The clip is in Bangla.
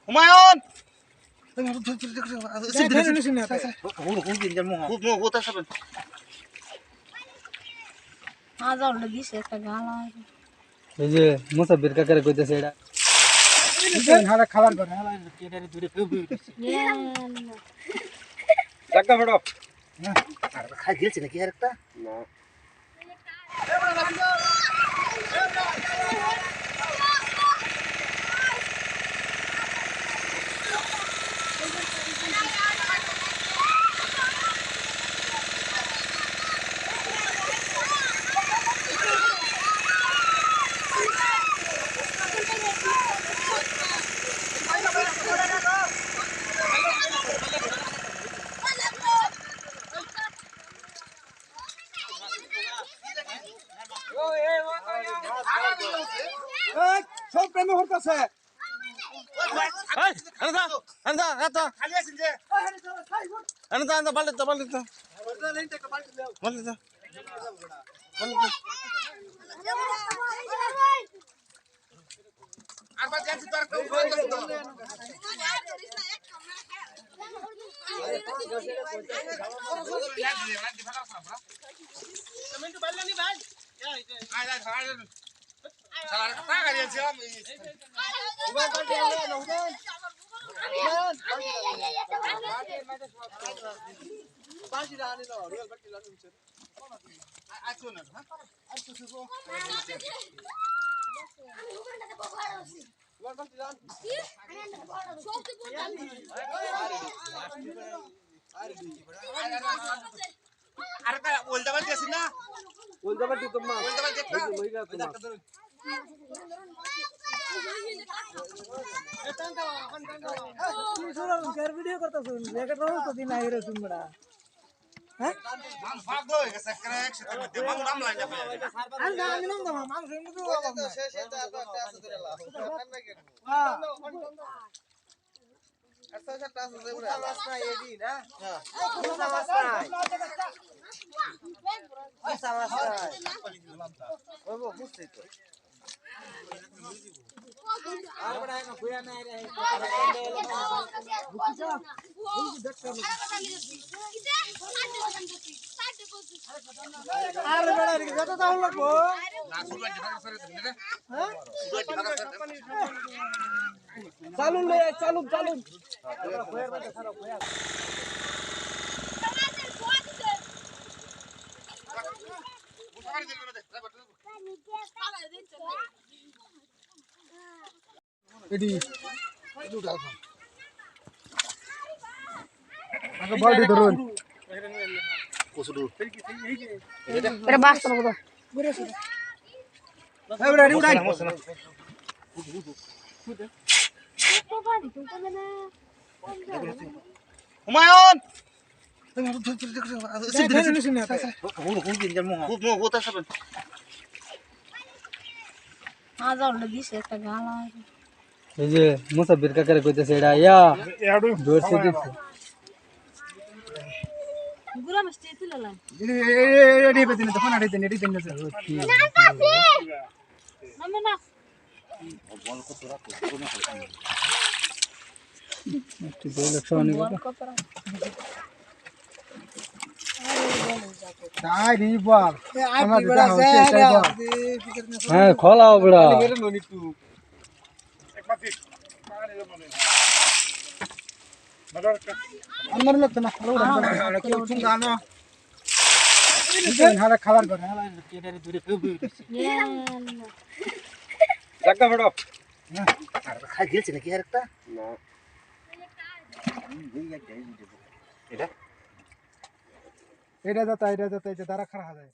হুমায়ুন এই যে মুসাফির কাকারে কইতেছে এটা খাবার করে খাই দিয়েছে নাকি আর একটা না সব প্রেমে হরতাছে ভিডিও করতেছ দিন আইরে তোমরা হ্যাঁ আমি নাম দাও মানুষ এমনি চালুন চালুন চালুন এডি আগে বলটি ধরুন কসুদু এটা বাস করব তো এই বড় এডি উড়াই হুমায়ুন এই যে মুসাফির কাকারে কইতেছে এটা ইয়া ধরছে দিচ্ছে গুলা মিষ্টি তুললা এডি বেদিন তো ফোন আড়ি দেন এডি দেন না নামে না বল কত রাখ একটু দেখ লক্ষণ তাই নি বল আমার দিদা হচ্ছে এটাই বল হ্যাঁ খোলাও বড়া মেরে ননি তু আমার লোক না কেউ চুঙ্গা না হারা খাবার করে হারা কেডারে দূরে কেউ জায়গা বড় খাই দিয়েছে নাকি আর একটা না এটা যাতা এটা যাতা এটা দ্বারা খারাপ হয়